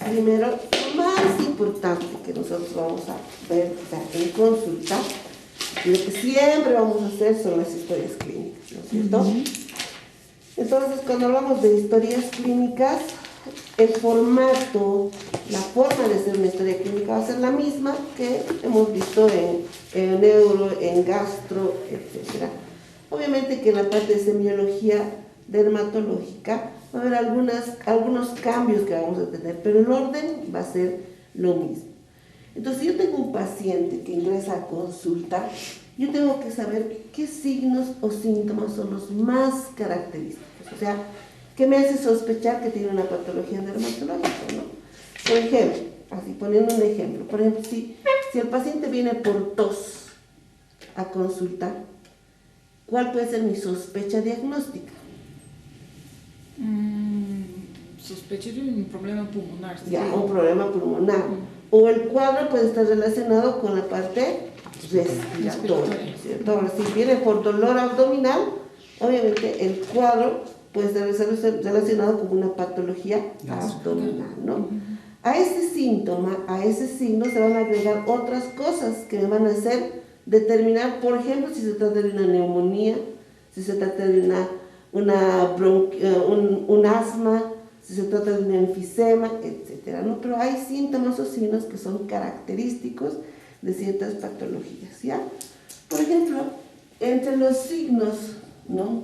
Primero, lo más importante que nosotros vamos a ver, o sea, en consulta, lo que siempre vamos a hacer son las historias clínicas, ¿no es cierto? Entonces, cuando hablamos de historias clínicas, el formato, la forma de hacer una historia clínica va a ser la misma que hemos visto en neuro, en gastro, etc. Obviamente que en la parte de semiología dermatológica va a haber algunos cambios que vamos a tener, pero el orden va a ser lo mismo. Entonces, si yo tengo un paciente que ingresa a consulta, yo tengo que saber qué signos o síntomas son los más característicos. O sea, ¿qué me hace sospechar que tiene una patología dermatológica, ¿no? Por ejemplo, así poniendo un ejemplo, por ejemplo, si el paciente viene por tos a consultar, ¿cuál puede ser mi sospecha diagnóstica? Sospecho de un problema pulmonar. ¿Sí? Ya, un problema pulmonar. O el cuadro puede estar relacionado con la parte respiratoria, ¿cierto? Ahora, si viene por dolor abdominal, obviamente el cuadro puede estar relacionado con una patología abdominal, ¿no? A ese síntoma, a ese signo se van a agregar otras cosas que me van a hacer determinar, por ejemplo, si se trata de una neumonía, si se trata de un asma, si se trata de un enfisema, etcétera, ¿no? Pero hay síntomas o signos que son característicos de ciertas patologías, ¿ya? Por ejemplo, entre los signos, ¿no?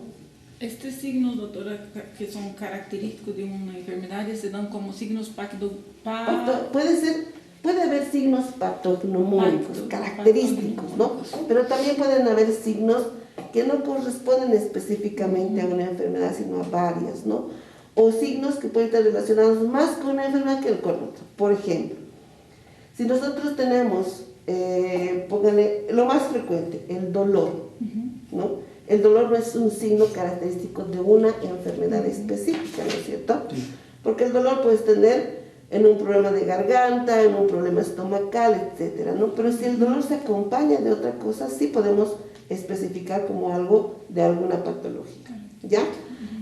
Estos signos, doctora, que son característicos de una enfermedad, se dan como signos Puede haber signos patognomónicos, característicos, ¿no? Pero también pueden haber signos que no corresponden específicamente a una enfermedad, sino a varias, ¿no? O signos que pueden estar relacionados más con una enfermedad que con otra. Por ejemplo, si nosotros tenemos, póngale, lo más frecuente, el dolor, ¿no? El dolor no es un signo característico de una enfermedad específica, ¿no es cierto? Porque el dolor puede tener en un problema de garganta, en un problema estomacal, etcétera, ¿no? Pero si el dolor se acompaña de otra cosa, sí podemos especificar como algo de alguna patología, ¿ya?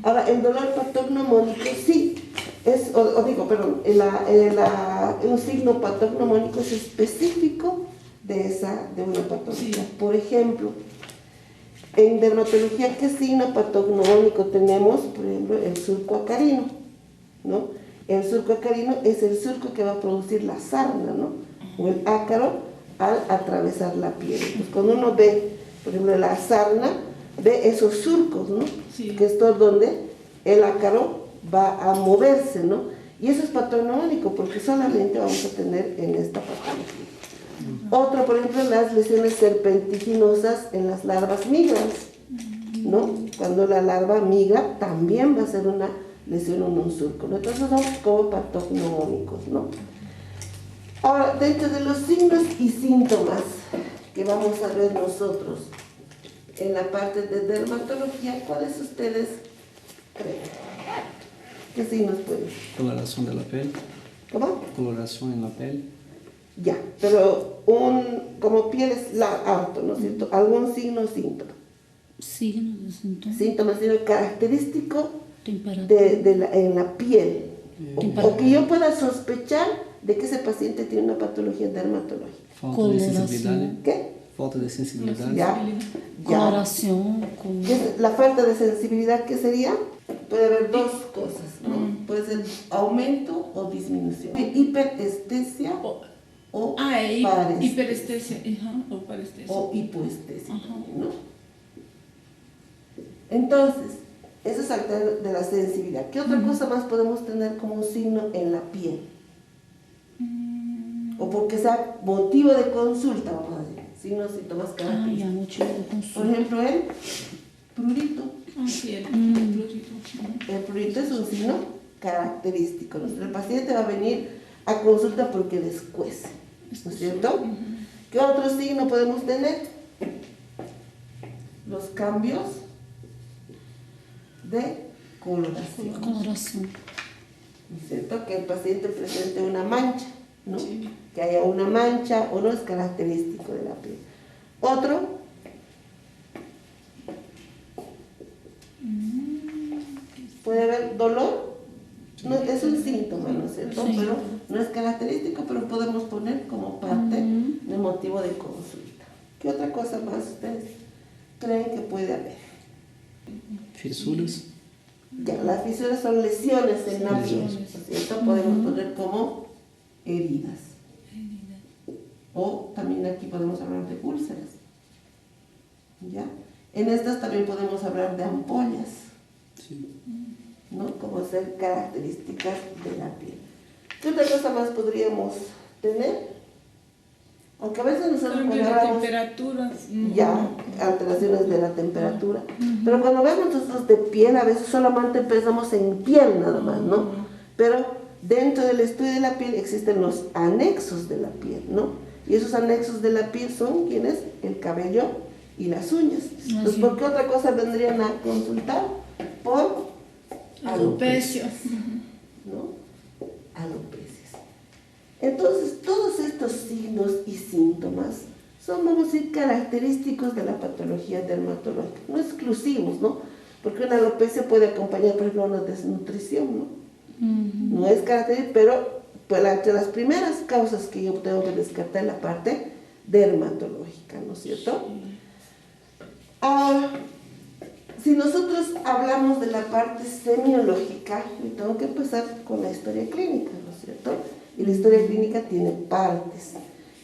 Ahora, el dolor patognomónico sí es, un signo patognomónico es específico de una patología. Sí. Por ejemplo, en dermatología, ¿qué signo patognomónico tenemos? Por ejemplo, el surco acarino, ¿no? El surco acarino es el surco que va a producir la sarna, ¿no? O el ácaro al atravesar la piel. Entonces, cuando uno ve, por ejemplo, la sarna, ve esos surcos, ¿no? Sí. Que es todo donde el ácaro va a moverse, ¿no? Y eso es patognomónico porque solamente vamos a tener en esta patología. Otro, por ejemplo, las lesiones serpentiginosas en las larvas migras, ¿no? Cuando la larva migra, también va a ser una lesión en un surco, ¿no? Entonces son como patognomónicos, ¿no? Ahora, dentro de los signos y síntomas que vamos a ver nosotros en la parte de dermatología, ¿cuáles ustedes creen? ¿Qué signos pueden ser? Coloración de la piel. ¿Cómo? Coloración en la piel. Ya, pero como piel es harto, ¿no es cierto? ¿Algún signo o síntoma? Signo de síntoma. Síntoma, signo característico en la piel. O que yo pueda sospechar de que ese paciente tiene una patología dermatológica. Falta de sensibilidad. ¿Qué? Falta de sensibilidad. Ya. Coloración. La falta de sensibilidad, ¿qué sería? Puede haber dos cosas, ¿no? Puede ser aumento o disminución. Hiperestesia o parestesia. Hiperestesia o parestesia. O hipoestesia, ¿no? Entonces, eso es falta de la sensibilidad. ¿Qué otra cosa más podemos tener como un signo en la piel? O porque sea motivo de consulta, vamos a decir. Signos, síntomas característicos. Por ejemplo, el prurito. Sí, el prurito. El prurito es un signo característico. El paciente va a venir a consulta porque les cuece, ¿no es cierto? ¿Qué otro signo podemos tener? Los cambios de coloración. ¿No es cierto? Que el paciente presente una mancha, ¿no? Sí. Que haya una mancha o no es característico de la piel. Otro, puede haber dolor, no, es un síntoma, ¿no es cierto? Sí. Pero pero no es característico, pero podemos poner como parte de motivo de consulta. ¿Qué otra cosa más ustedes creen que puede haber? Fisuras. Ya, las fisuras son lesiones en la piel, ¿cierto? Podemos poner como heridas. O también aquí podemos hablar de úlceras. ¿Ya? En estas también podemos hablar de ampollas, Sí. ¿no? Como ser características de la piel. ¿Qué otra cosa más podríamos tener? Aunque a veces nosotros Cambio cuando de hablamos temperaturas. ya alteraciones de la temperatura, pero cuando vemos nosotros de piel, a veces solamente pensamos en piel nada más, ¿no? Pero dentro del estudio de la piel existen los anexos de la piel, ¿no? Y esos anexos de la piel son, ¿quiénes? El cabello y las uñas. Entonces, ¿por qué otra cosa vendrían a consultar? Por Alopecia. ¿no? Alopecias. Entonces, todos estos signos y síntomas son, vamos a decir, característicos de la patología dermatológica, no exclusivos, ¿no? Porque una alopecia puede acompañar, por ejemplo, una desnutrición, ¿no? No es característico, pero pues, entre las primeras causas que yo tengo que descartar es la parte dermatológica, ¿no es cierto? Si nosotros hablamos de la parte semiológica, yo tengo que empezar con la historia clínica, ¿no es cierto? Y la historia clínica tiene partes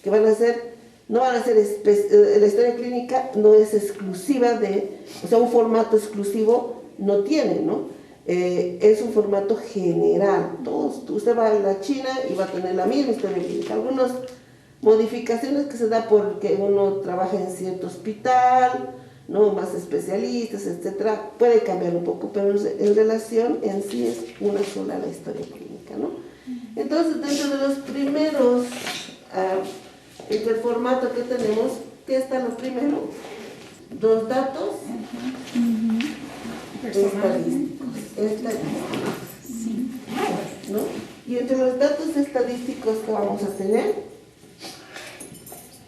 que van a ser, no van a ser, la historia clínica no es exclusiva de, o sea, un formato exclusivo no tiene, ¿no? Es un formato general. Usted va a la China y va a tener la misma historia clínica. Algunas modificaciones que se da porque uno trabaja en cierto hospital, ¿no? Más especialistas, etcétera, puede cambiar un poco, pero en relación en sí es una sola la historia clínica, ¿no? Entonces, dentro de los primeros, entre el formato que tenemos, ¿qué está lo primero? Dos datos estadísticos, ¿no? Y entre los datos estadísticos que vamos a tener,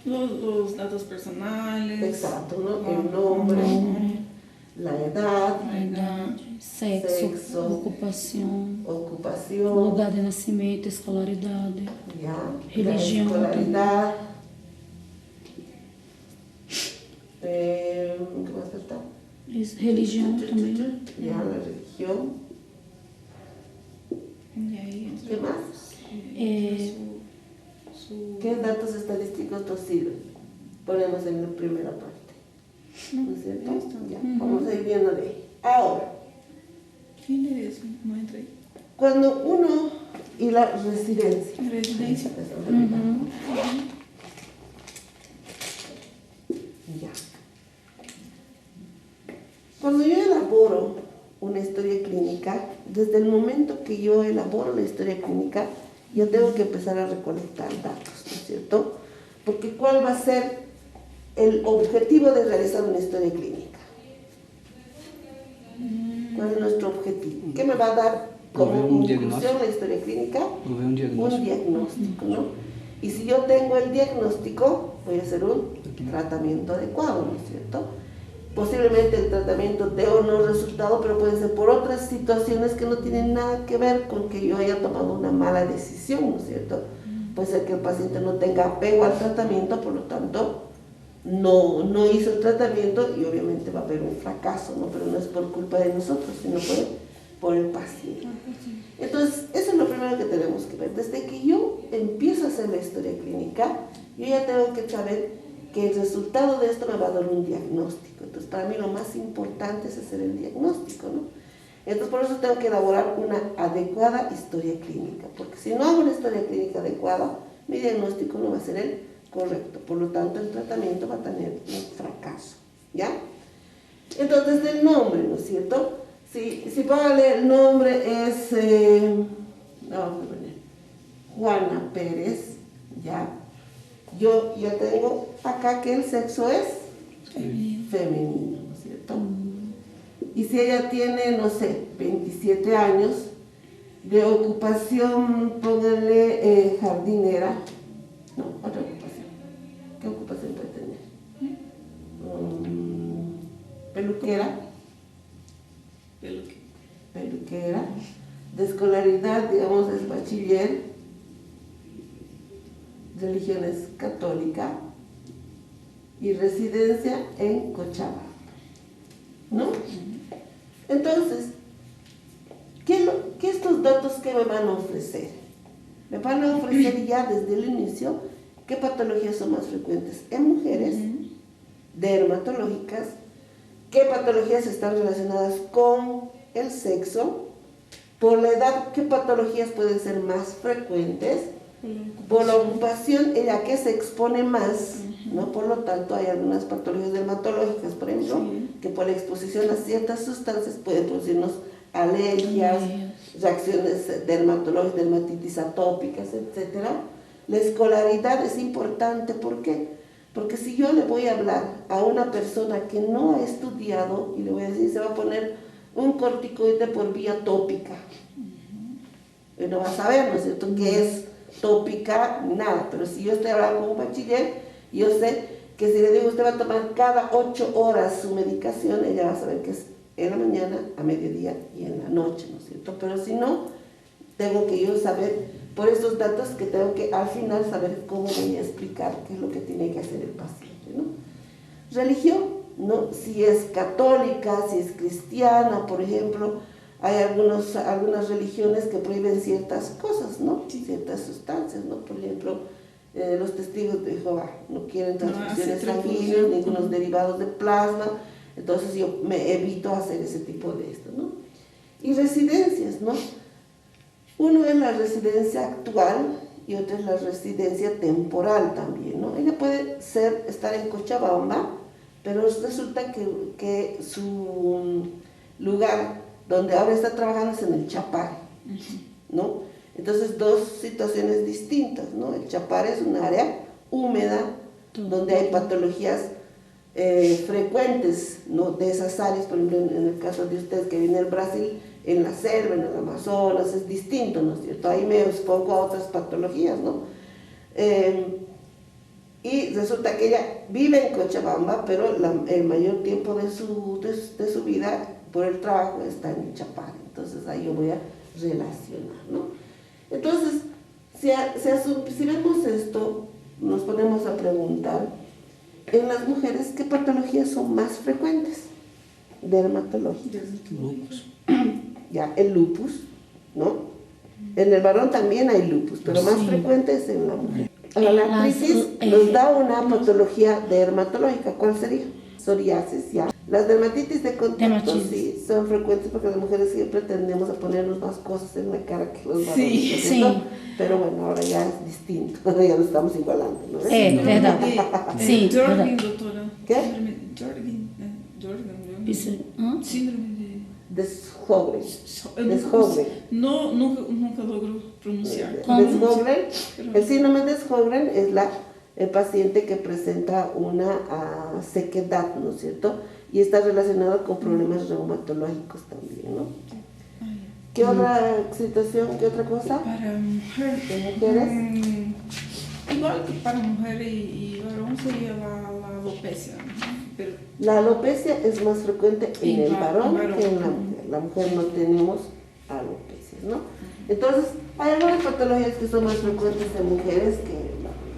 Los datos personales. exacto, ¿no? El nombre, la edad, sexo, ocupación, lugar de nascimento, escolaridade, ya, religión, la escolaridad, ¿qué más falta? religião também. Ya, la religión, Y ahí ¿qué más? ¿Qué datos estadísticos nos sirven? Ponemos en la primera parte, ¿no es cierto? Ya, vamos a ir viendo de ahí. Ahora, ¿quién es? No entra ahí. cuando uno, y la residencia. Residencia. Ya. Cuando yo elaboro una historia clínica, desde el momento que yo elaboro la historia clínica, yo tengo que empezar a recolectar datos, ¿no es cierto? Porque ¿cuál va a ser el objetivo de realizar una historia clínica? ¿Cuál es nuestro objetivo? ¿Qué me va a dar como conclusión la historia clínica? Un diagnóstico. Un diagnóstico, ¿no? Y si yo tengo el diagnóstico, voy a hacer un tratamiento adecuado, ¿no es cierto? Posiblemente el tratamiento dé o no resultado, pero puede ser por otras situaciones que no tienen nada que ver con que yo haya tomado una mala decisión, ¿no es cierto? Puede ser que el paciente no tenga apego al tratamiento, por lo tanto, no hizo el tratamiento y obviamente va a haber un fracaso, ¿no? Pero no es por culpa de nosotros, sino por el paciente. Entonces, eso es lo primero que tenemos que ver. Desde que yo empiezo a hacer la historia clínica, yo ya tengo que saber que el resultado de esto me va a dar un diagnóstico. Entonces, para mí lo más importante es hacer el diagnóstico, ¿no? Entonces, por eso tengo que elaborar una adecuada historia clínica, porque si no hago una historia clínica adecuada, mi diagnóstico no va a ser el correcto. Por lo tanto, el tratamiento va a tener un fracaso, ¿ya? Entonces, del nombre, ¿no es cierto? Si vale, el nombre es, vamos a poner, Juana Pérez, ¿ya? Yo ya tengo acá que el sexo es femenino, ¿no es cierto? Y si ella tiene, no sé, 27 años, de ocupación, póngale jardinera, no, otra ocupación. ¿Qué ocupación puede tener? Peluquera. Peluquera. De escolaridad, digamos, es bachiller. religión es católica y residencia en Cochabamba, ¿no? Entonces, ¿qué estos datos que me van a ofrecer? Me van a ofrecer ya desde el inicio qué patologías son más frecuentes en mujeres, dermatológicas, qué patologías están relacionadas con el sexo, por la edad, qué patologías pueden ser más frecuentes, por la ocupación en la que se expone más, ¿no? Por lo tanto, hay algunas patologías dermatológicas, por ejemplo, que por la exposición a ciertas sustancias pueden producirnos alergias, reacciones dermatológicas, dermatitis atópicas, etc. La escolaridad es importante, ¿por qué? Porque si yo le voy a hablar a una persona que no ha estudiado y le voy a decir, se va a poner un corticoide por vía tópica, él no va a saber, ¿no es cierto?, qué es tópica, nada. Pero si yo estoy hablando con un bachiller, yo sé que si le digo usted va a tomar cada 8 horas su medicación, ella va a saber que es en la mañana, a mediodía y en la noche, ¿no es cierto? Pero si no, tengo que yo saber, por esos datos, que tengo que al final saber cómo voy a explicar qué es lo que tiene que hacer el paciente, ¿no? Religión, ¿no? Si es católica, si es cristiana, por ejemplo, hay algunas religiones que prohíben ciertas cosas, ¿no? Ciertas sustancias, ¿no? Por ejemplo, los testigos de Jehová no quieren transfusiones sanguíneas, ningunos derivados de plasma, entonces yo me evito hacer ese tipo de esto, ¿no? Y residencias, ¿no? Uno es la residencia actual y otro es la residencia temporal también, ¿no? Ella puede estar en Cochabamba, pero resulta que su lugar donde ahora está trabajando es en el Chapare, ¿no? Entonces, dos situaciones distintas, ¿no? El Chapare es un área húmeda donde hay patologías frecuentes, ¿no? De esas áreas. Por ejemplo, en el caso de usted que viene del Brasil, en la selva, en el Amazonas, es distinto, ¿no es cierto? Ahí me expongo a otras patologías, ¿no? Y resulta que ella vive en Cochabamba, pero el mayor tiempo de su vida por el trabajo está en el Chapare. Entonces ahí yo voy a relacionar, ¿no? Entonces, si vemos esto, nos ponemos a preguntar, en las mujeres, ¿qué patologías son más frecuentes? Dermatológicas. Lupus. Ya, el lupus, ¿no? En el varón también hay lupus, pero más frecuente es en la mujer. Ahora, la artritis nos da una patología dermatológica. ¿Cuál sería? Psoriasis, ya. Las dermatitis de contacto sí son frecuentes porque las mujeres siempre tendemos a ponernos más cosas en la cara que los varones. Sí. Pero bueno, ahora ya es distinto, ya lo estamos igualando, ¿no? Verdad. Sí, verdad. Jorgen, doctora. ¿Qué? Jorgen. Síndrome de... Desjogren. Nunca logro pronunciar. Desjogren. El síndrome de Desjogren es el paciente que presenta una sequedad, ¿no es cierto? Y está relacionado con problemas reumatológicos también, ¿no? ¿Qué otra situación? ¿Qué otra cosa? Para mujer. ¿De mujeres? Igual que para mujer y varón sería la alopecia. Pero la alopecia es más frecuente en el varón que en la mujer. La mujer no tenemos alopecias, ¿no? Entonces, hay algunas patologías que son más frecuentes en mujeres que...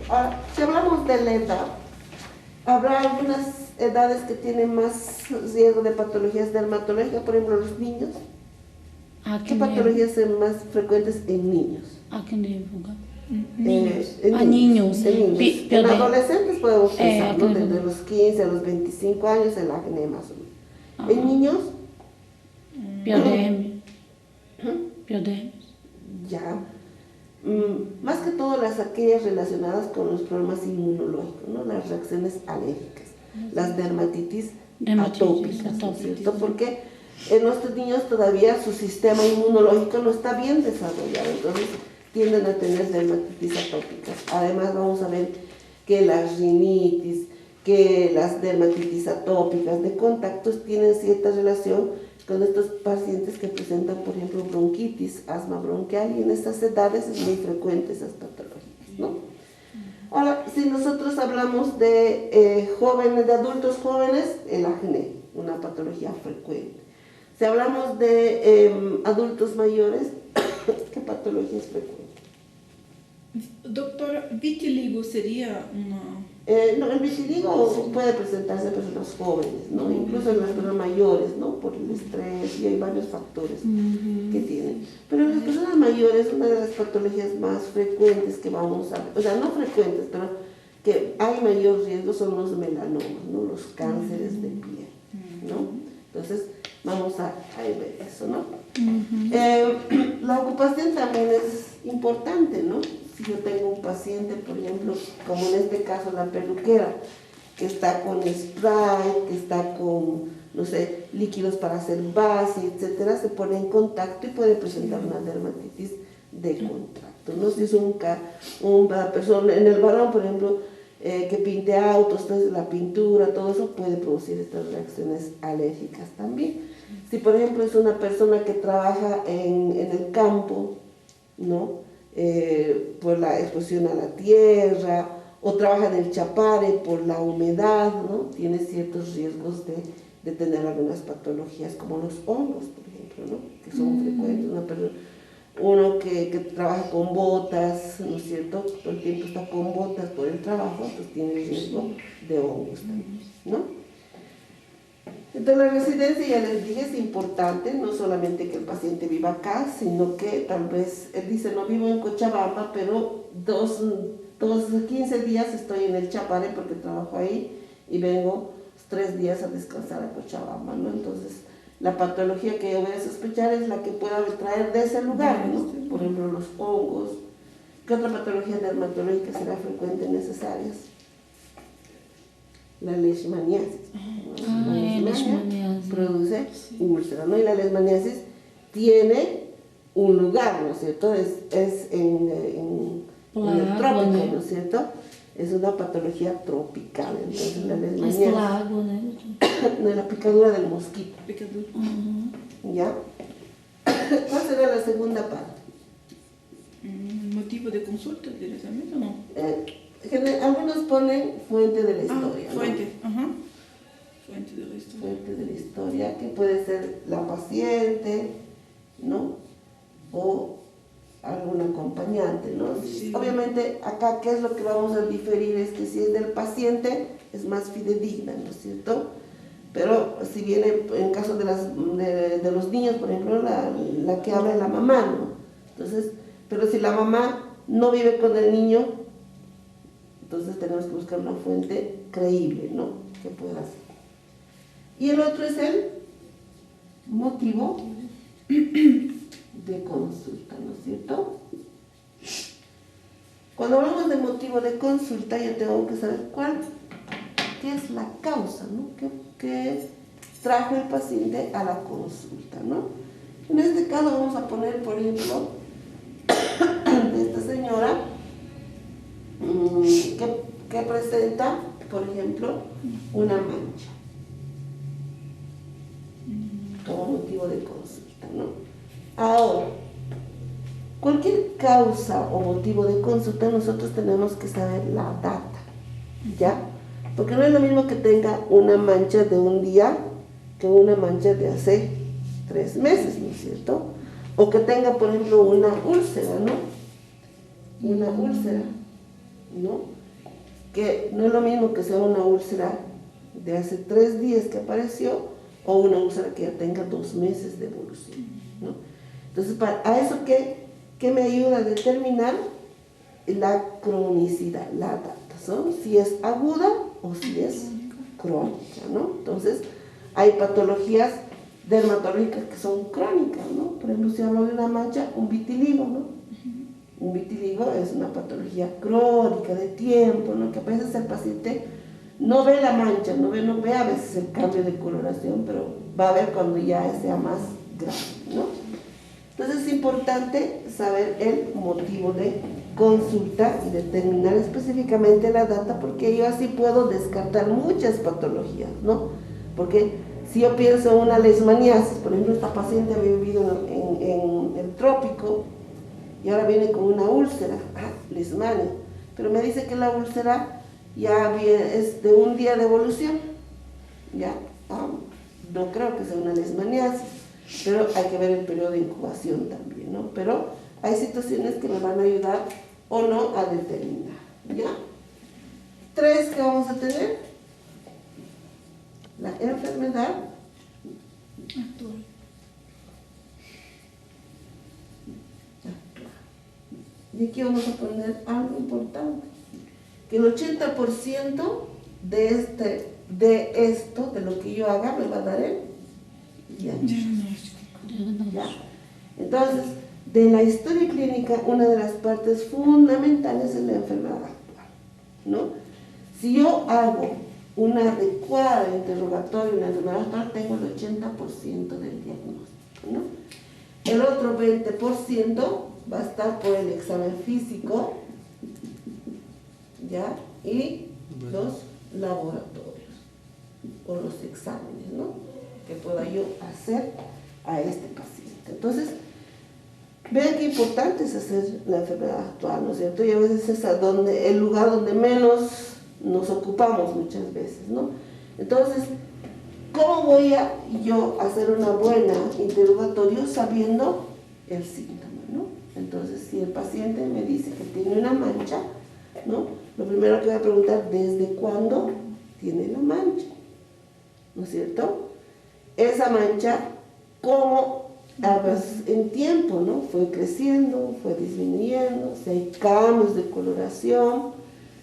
Ahora, si hablamos de la edad, habrá algunas edades que tienen más riesgo de patologías dermatológicas, por ejemplo, los niños. ¿Qué patologías son más frecuentes en niños? niños. Niños. En adolescentes podemos pensar, ¿no? Desde los 15 a los 25 años el acné más o menos. En niños, Piodermis. Ya. Más que todo aquellas relacionadas con los problemas inmunológicos, ¿no? Las reacciones alérgicas, las dermatitis atópicas, ¿no es cierto? Porque en nuestros niños todavía su sistema inmunológico no está bien desarrollado, entonces tienden a tener dermatitis atópicas. Además vamos a ver que las rinitis, que las dermatitis atópicas de contactos tienen cierta relación con estos pacientes que presentan, por ejemplo, bronquitis, asma bronquial, y en estas edades es muy frecuente esas patologías, ¿no? Ahora, si nosotros hablamos de jóvenes, de adultos jóvenes, el acné, una patología frecuente. Si hablamos de adultos mayores, ¿qué patología es frecuente? Doctora, vitiligo sería una... No, el vitiligo puede presentarse en personas jóvenes, ¿no? Incluso en las personas mayores, ¿no? Por el estrés, y hay varios factores que tienen. Pero en las personas mayores, una de las patologías más frecuentes que vamos a ver, o sea, no frecuentes, pero que hay mayor riesgo son los melanomas, ¿no? Los cánceres de piel, ¿no? Entonces, vamos a ver eso, ¿no? La ocupación también es importante, ¿no? Si yo tengo un paciente, por ejemplo, como en este caso la peluquera, que está con spray, que está con, no sé, líquidos para hacer base, etcétera, se pone en contacto y puede presentar una dermatitis de contacto, ¿no? Si es una persona, en el varón, por ejemplo, que pinte autos, entonces la pintura, todo eso puede producir estas reacciones alérgicas también. Si, por ejemplo, es una persona que trabaja en el campo, ¿no? Por la exposición a la tierra, o trabaja en el chapare por la humedad, ¿no? Tiene ciertos riesgos de tener algunas patologías como los hongos, por ejemplo, ¿no? Que son frecuentes. Uno que trabaja con botas, ¿no es cierto? Todo el tiempo está con botas por el trabajo, pues tiene riesgo de hongos también, ¿no? Entonces la residencia, ya les dije, es importante, no solamente que el paciente viva acá, sino que tal vez, él dice, no vivo en Cochabamba, pero 15 días estoy en el Chapare porque trabajo ahí y vengo 3 días a descansar a Cochabamba, ¿no? Entonces, la patología que yo voy a sospechar es la que pueda traer de ese lugar, ¿no? Por ejemplo, los hongos. ¿Qué otra patología dermatológica será frecuente en esas áreas? La leishmaniasis. La leishmaniasis produce úlcera, ¿no? Y la leishmaniasis tiene un lugar, ¿no es cierto? Es en el trópico, ¿no es cierto? Es una patología tropical, entonces la leishmaniasis. Es lago, ¿no? No, la picadura del mosquito. Picadura. ¿Ya? ¿Cuál será la segunda parte? ¿Motivo de consulta directamente o no? Algunos ponen fuente de la historia. Fuente, ¿no? ajá. Fuente de la historia. Fuente de la historia, que puede ser la paciente, ¿no? O algún acompañante, ¿no? Sí. Obviamente, acá, ¿qué es lo que vamos a diferir? Es que si es del paciente, es más fidedigna, ¿no es cierto? Pero si viene, en caso de los niños, por ejemplo, la que habla es la mamá, ¿no? Entonces, pero si la mamá no vive con el niño, entonces tenemos que buscar una fuente creíble, ¿no? Que pueda ser. Y el otro es el motivo de consulta, ¿no es cierto? Cuando hablamos de motivo de consulta, yo tengo que saber qué es la causa, ¿no? ¿Qué trajo el paciente a la consulta, ¿no? En este caso vamos a poner, por ejemplo, de esta señora que presenta, por ejemplo, una mancha como motivo de consulta, ¿no? Ahora, cualquier causa o motivo de consulta nosotros tenemos que saber la data, ¿ya? Porque no es lo mismo que tenga una mancha de un día que una mancha de hace 3 meses, ¿no es cierto? O que tenga, por ejemplo, una úlcera, ¿no? Una úlcera, ¿no? Que no es lo mismo que sea una úlcera de hace 3 días que apareció o una úlcera que ya tenga 2 meses de evolución, ¿no? Entonces, a eso ¿qué me ayuda a determinar? La cronicidad, la data, ¿no? Si es aguda o si es crónica, ¿no? Entonces, hay patologías dermatológicas que son crónicas, ¿no? Por ejemplo, si hablo de una mancha, un vitiligo, ¿no? Un vitiligo es una patología crónica de tiempo, ¿no? Que a veces el paciente no ve la mancha, no ve a veces el cambio de coloración, pero va a ver cuando ya sea más grave, ¿no? Entonces es importante saber el motivo de consulta y determinar específicamente la data, porque yo así puedo descartar muchas patologías, ¿no? Porque si yo pienso en una leishmaniasis, por ejemplo, esta paciente había vivido en el trópico y ahora viene con una úlcera, leishmania, pero me dice que la úlcera ya es de un día de evolución, ya, no creo que sea una leishmaniasis, pero hay que ver el periodo de incubación también, ¿no? Pero hay situaciones que me van a ayudar o no a determinar, ¿ya? 3 que vamos a tener, la enfermedad Actual. y aquí vamos a poner algo importante, que el 80% de esto, de lo que yo haga, me va a dar el diagnóstico. ¿Ya? Entonces, de la historia clínica, una de las partes fundamentales es la enfermedad actual, ¿no? Si yo hago una adecuada interrogatorio en la enfermedad actual, tengo el 80% del diagnóstico, ¿no? El otro 20% va a estar por el examen físico, ¿ya? Y los laboratorios o los exámenes, ¿no? Que pueda yo hacer a este paciente. Entonces, vean qué importante es hacer la enfermedad actual, ¿no es cierto? Y a veces es el lugar donde menos nos ocupamos muchas veces, ¿no? Entonces, ¿cómo voy a yo hacer una buena interrogatorio sabiendo el síntoma, ¿no? Entonces, si el paciente me dice que tiene una mancha, ¿no? Lo primero que voy a preguntar, ¿desde cuándo tiene la mancha? ¿No es cierto? Esa mancha, ¿cómo en tiempo, ¿no? Fue creciendo, fue disminuyendo, si hay cambios de coloración,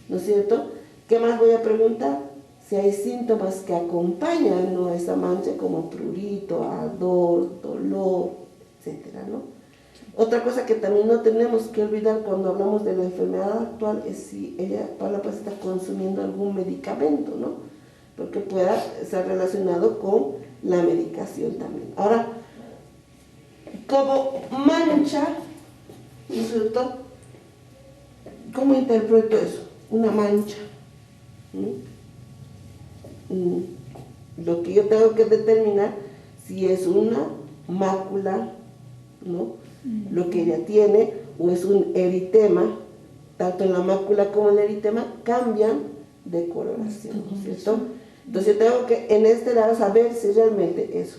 ¿no es cierto? ¿Qué más voy a preguntar? Si hay síntomas que acompañan, ¿no?, a esa mancha, como prurito, ardor, dolor, etcétera, ¿no? Otra cosa que también no tenemos que olvidar cuando hablamos de la enfermedad actual es si la paciente está consumiendo algún medicamento, ¿no? Porque pueda ser relacionado con la medicación también. Ahora, como mancha, ¿no es cierto? ¿Cómo interpreto eso? Una mancha. Lo que yo tengo que determinar si es una mácula, ¿no? Lo que ella tiene, o es un eritema. Tanto en la mácula como en el eritema cambian de coloración, ¿no es cierto? Entonces yo tengo que en este lado saber si realmente es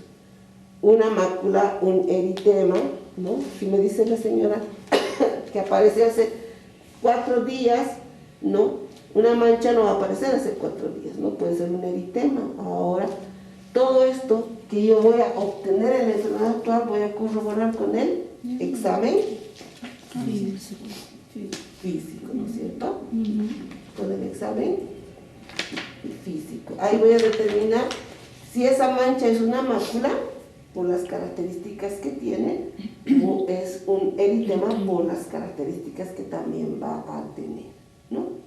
una mácula, un eritema, ¿no? Si me dice la señora que aparece hace 4 días, ¿no? Una mancha no va a aparecer hace 4 días, ¿no? Puede ser un eritema. Ahora, todo esto que yo voy a obtener en la enfermedad actual, voy a corroborar con el examen físico, ¿no es cierto? Con el examen físico. Ahí voy a determinar si esa mancha es una mácula, por las características que tiene, o es un eritema por las características que también va a tener, ¿no?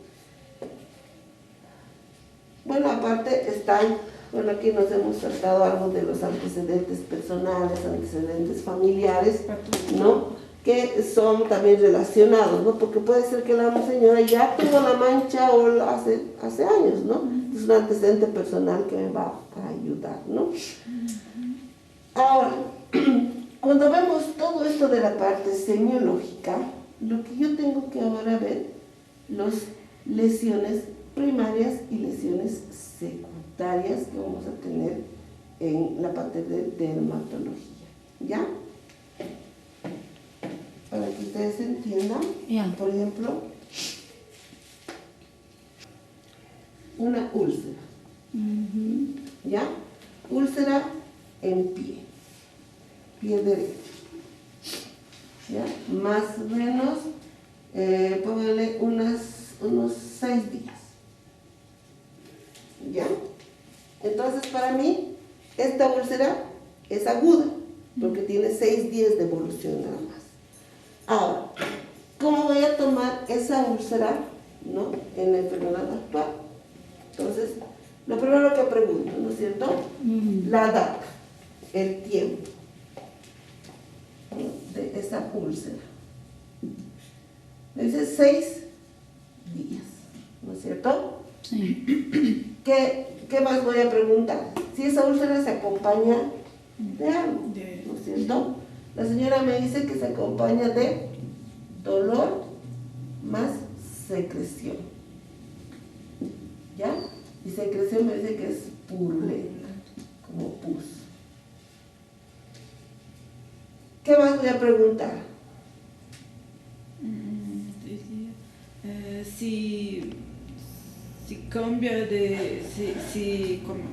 Bueno, aparte están, bueno, aquí nos hemos tratado algo de los antecedentes personales, antecedentes familiares, ¿no? Que son también relacionados, ¿no? Porque puede ser que la señora ya tuvo la mancha o hace años, ¿no? Es un antecedente personal que me va a ayudar, ¿no? Ahora, cuando vemos todo esto de la parte semiológica, lo que yo tengo que ahora ver, las lesiones primarias y lesiones secundarias que vamos a tener en la parte de dermatología, ¿ya? Para que ustedes entiendan, por ejemplo, una úlcera, ¿ya? Úlcera en pie derecho, ¿ya? Más o menos, póngale unos 6 días, ¿ya? Entonces, para mí, esta úlcera es aguda, porque tiene 6 días de evolución nada más. Ahora, ¿cómo voy a tomar esa úlcera, ¿no?, en la enfermedad actual? Entonces, lo primero que pregunto, ¿no es cierto? La data, el tiempo, ¿no?, de esa úlcera. Me dice 6 días, ¿no es cierto? Sí. ¿Qué más voy a preguntar? Si esa úlcera se acompaña de algo, ¿no es cierto? La señora me dice que se acompaña de dolor más secreción, ¿ya? Y secreción me dice que es purulenta, como pus. ¿Qué más voy a preguntar? 3 días. si cambia de, ¿cómo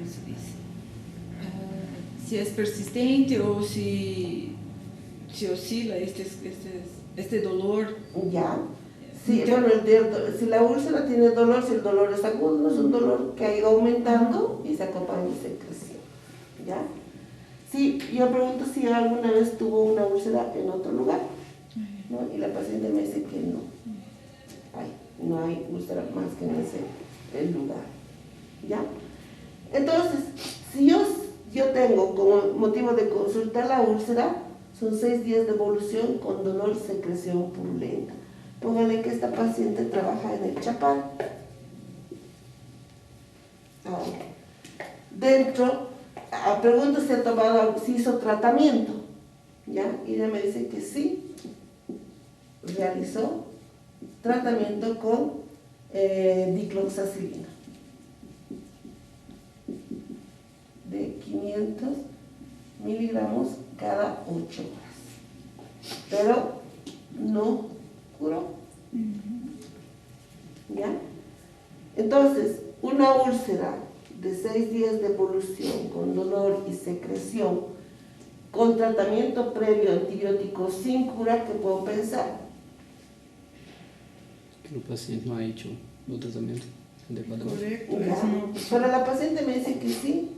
se dice? Si es persistente o si oscila este dolor. Ya. Sí, bueno, si la úlcera tiene dolor, si el dolor es agudo, no es un dolor que ha ido aumentando y se acompaña de secreción. ¿Ya? Sí, yo pregunto si alguna vez tuvo una úlcera en otro lugar, ¿no? Y la paciente me dice que no. No hay úlcera más que en ese lugar. ¿Ya? Entonces, si yo tengo como motivo de consulta la úlcera, son 6 días de evolución con dolor, secreción purulenta. Pónganle que esta paciente trabaja en el Chapal. Ahora, dentro, pregunto si ha tomado, si hizo tratamiento, ¿ya? Y ella me dice que sí, realizó tratamiento con dicloxacilina de 500 miligramos cada 8 horas, pero no curó. ¿Ya? Entonces, una úlcera de 6 días de evolución con dolor y secreción, con tratamiento previo antibiótico sin cura, ¿qué puedo pensar? Que el paciente no ha hecho el tratamiento adecuadamente. Correcto. Ya. Para la paciente me dice que sí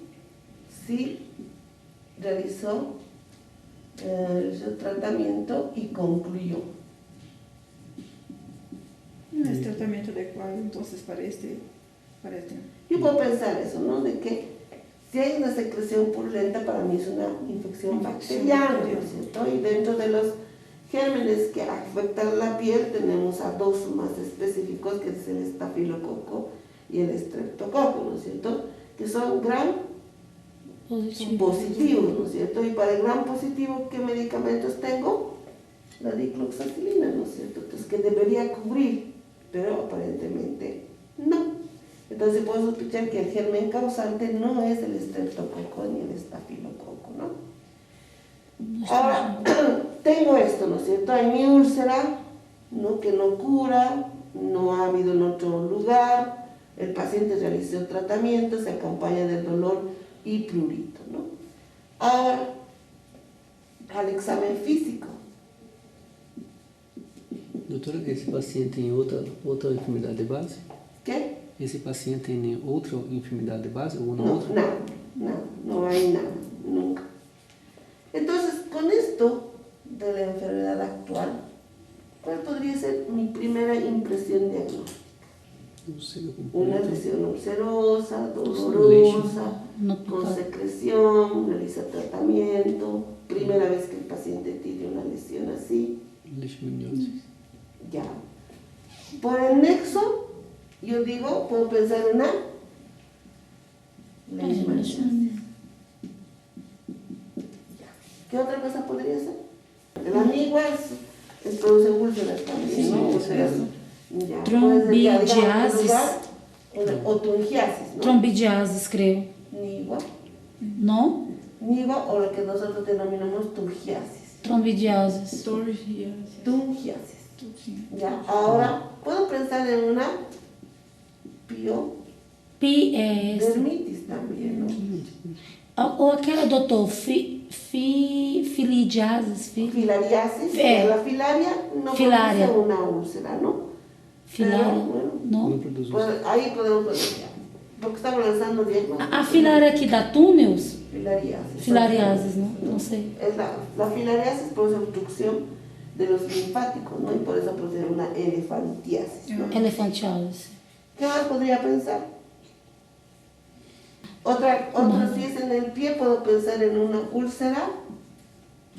realizó su tratamiento y concluyó. No es tratamiento adecuado entonces para este. Yo puedo pensar eso, ¿no? De que si hay una secreción purulenta, para mí es una infección bacteriana, ¿no es cierto? Y dentro de los gérmenes que afectan la piel tenemos a 2 más específicos, que es el estafilococo y el estreptococo, ¿no es cierto? Que son gram positivos, ¿no es cierto? Y para el gram positivo, ¿qué medicamentos tengo? La dicloxacilina, ¿no es cierto? Entonces, que debería cubrir, pero aparentemente no. Entonces puedo sospechar que el germen causante no es el estreptococo ni el estafilococo, ¿no? Ahora, tengo esto, ¿no es cierto? Hay mi úlcera, ¿no? Que no cura, no ha habido en otro lugar, el paciente realizó tratamiento, se acompaña del dolor y prurito, ¿no? Ahora, al examen físico. Doutora, esse paciente tem outra enfermidade de base? ¿Qué? Esse paciente tem outra enfermidade de base ou No, outra? nada, no hay nada, nunca. Entonces, con esto de la enfermedad actual, ¿cuál podría ser mi primera impresión diagnóstica? Não sei, Una lesión ulcerosa, dolorosa, No con total. secreción, realiza tratamiento, primera vez que el paciente tiene una lesión así, leishmaniose. ya. Por el nexo, yo digo, puedo pensar en una leishmaniose. ¿Qué otra cosa podría ser? El amigua es produce úlceras también, ¿no? Sí, Úlceras, sí. ya. Trombidiasis. O tungiasis, ¿no? Trombidiasis, creo. Nigua. ¿No? Nigua o lo que nosotros denominamos tungiasis. Trombidiasis. Tungiasis. Sí. Ya, ahora puedo pensar en una Pi é esse. dermitis también, ¿no? Ou aquela, doutor, filidiasis. Filariasis, la filaria no Filaria. produce una úlcera, ¿no? Filária. Pero, bueno, Não Não? produz pues ahí podemos pensar, porque estamos lanzando diagnósticos. A filária aqui da túneus? Filariasis. Filariasis, não sei. Es la filariasis produce obstrucción de los linfáticos, ¿no? Y por eso produce una elefantiasis, ¿no? Elefantiasis. ¿Qué más podría pensar? Si es en el pie, puedo pensar en una úlcera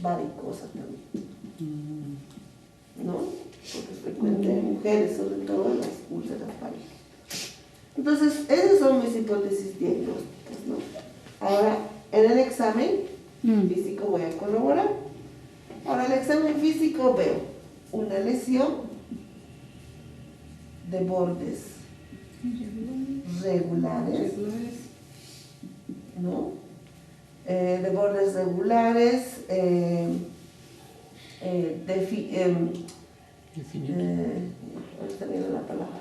varicosa también, ¿no? Porque es frecuente en mujeres, sobre todo las úlceras varicosas. Entonces, esas son mis hipótesis diagnósticas, ¿no? Ahora, en el examen físico voy a corroborar. Ahora, en el examen físico veo una lesión de bordes regulares, ¿no? De bordes regulares, Definir. Ahorita viene la palabra.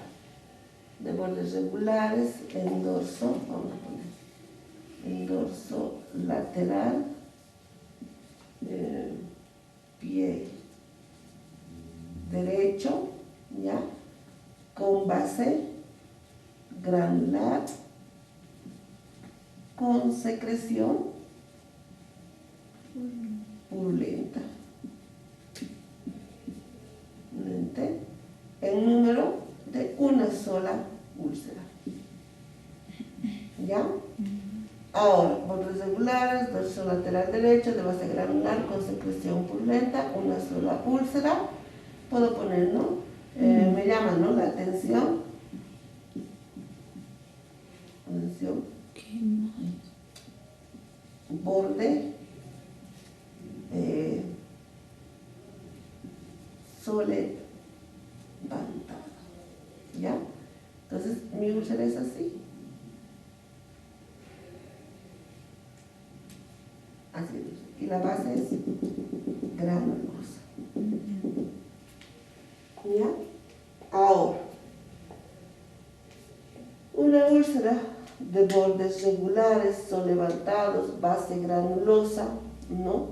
De bordes regulares en dorso, vamos a poner, en dorso lateral, pie derecho, ¿ya? Con base granular, con secreción purulenta. En número de una sola úlcera. ¿Ya? Ahora, bordes regulares, dorso lateral derecho, de base granular, con secreción purulenta, una sola úlcera. Puedo poner, ¿no? Me llama, ¿no? La atención. Atención. ¿Qué más? Borde solevantado, ¿ya? Entonces mi úlcera es así. Así es. Y la base es granulosa. ¿Ya? Ahora, una úlcera de bordes regulares, levantados, base granulosa, ¿no?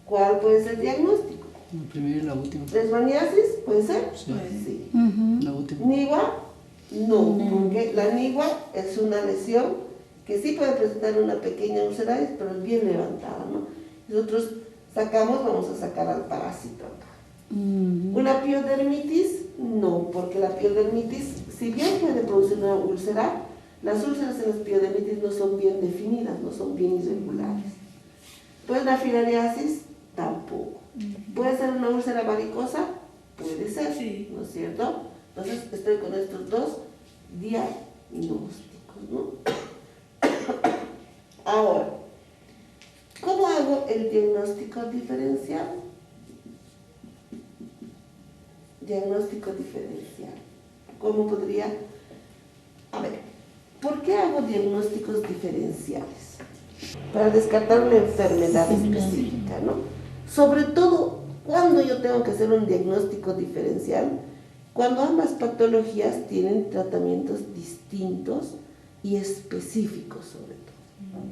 ¿Cuál puede ser el diagnóstico? La primera y la última. ¿Leishmaniasis? ¿Puede ser? Sí. Sí. La última. ¿Nigua? No, porque la nigua es una lesión que sí puede presentar una pequeña ulceraris, pero es bien levantada, ¿no? Nosotros vamos a sacar al parásito acá. ¿Una piodermitis? No, porque la piodermitis, si bien puede producir una úlcera, las úlceras en las piodermitis no son bien definidas, no son bien irregulares. ¿Puede una filariasis? Tampoco. ¿Puede ser una úlcera varicosa? Puede ser, Sí. ¿no es cierto? Entonces estoy con estos dos diagnósticos, ¿no? Ahora, ¿cómo hago el diagnóstico diferencial? Diagnóstico diferencial. ¿Cómo podría? A ver, ¿por qué hago diagnósticos diferenciales? Para descartar una enfermedad específica, ¿no? Sobre todo, cuando yo tengo que hacer un diagnóstico diferencial, cuando ambas patologías tienen tratamientos distintos y específicos sobre todo.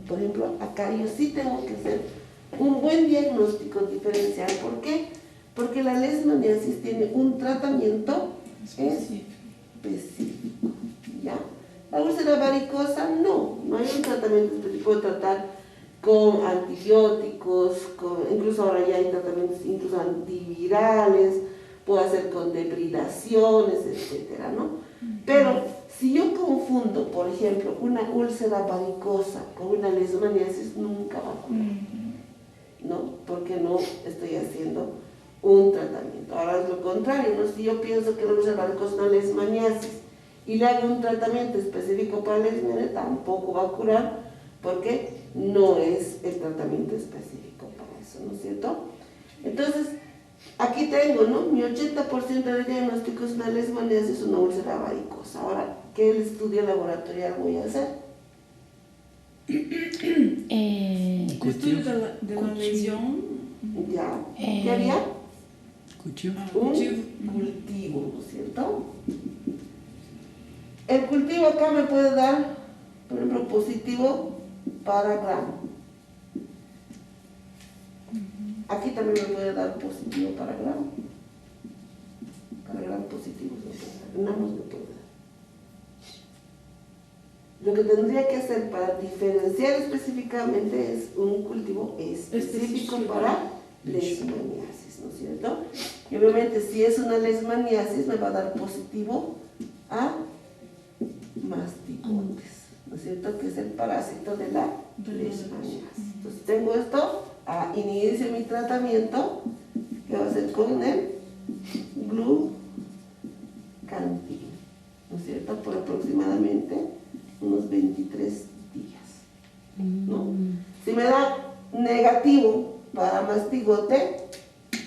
Por ejemplo, acá yo sí tengo que hacer un buen diagnóstico diferencial. ¿Por qué? Porque la leishmaniasis tiene un tratamiento específico, ¿ya? La úlcera varicosa no hay un tratamiento específico. Puedo tratar con antibióticos, incluso ahora ya hay tratamientos incluso antivirales, puedo hacer con debridaciones, etcétera, ¿no? Pero si yo confundo, por ejemplo, una úlcera varicosa con una leishmaniasis, nunca va a curar, ¿no? Porque no estoy haciendo un tratamiento. Ahora es lo contrario, ¿no? Si yo pienso que la úlcera varicosa es una leishmaniasis y le hago un tratamiento específico para la leishmaniasis, tampoco va a curar, porque no es el tratamiento específico para eso, ¿no es cierto? Entonces, aquí tengo, ¿no? Mi 80% de diagnóstico es una leishmaniasis, una úlcera varicosa. Ahora, ¿qué estudio laboratorial voy a hacer? Estudio de la lesión. Ya. ¿Qué haría? Cultivo. Un cultivo, ¿no es cierto? El cultivo acá me puede dar, por ejemplo, positivo para grano. Aquí también me puede dar positivo para grano. Para grano positivo no puede dar, granos no puede dar. Lo que tendría que hacer para diferenciar específicamente es un cultivo específico para leishmaniasis, ¿no es cierto? Y obviamente si es una leishmaniasis me va a dar positivo a mastigotes, ¿no es cierto? Que es el parásito de la leishmaniasis. Entonces tengo esto, inicio mi tratamiento, que va a ser con el glucantina, ¿no es cierto? Por aproximadamente unos 23 días, ¿no? Si me da negativo para mastigote,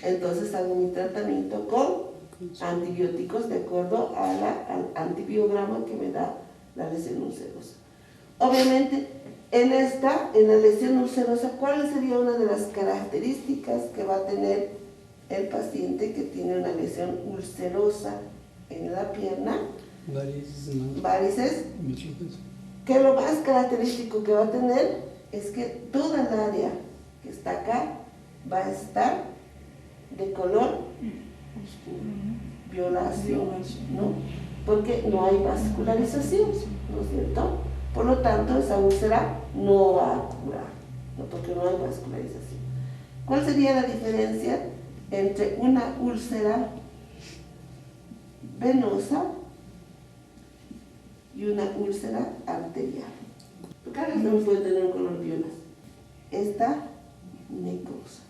entonces hago mi tratamiento con antibióticos de acuerdo al antibiograma que me da la lesión ulcerosa. Obviamente, en la lesión ulcerosa, ¿cuál sería una de las características que va a tener el paciente que tiene una lesión ulcerosa en la pierna, Varices, ¿no? varices, Muchas veces. que lo más característico que va a tener es que toda el área que está acá va a estar de color violáceo, ¿no? Porque no hay vascularización, ¿no es cierto? Por lo tanto, esa úlcera no va a curar, ¿no? Porque no hay vascularización. ¿Cuál sería la diferencia entre una úlcera venosa y una úlcera arterial? Porque ahora no puede tener un color violáceo. Esta necrosa.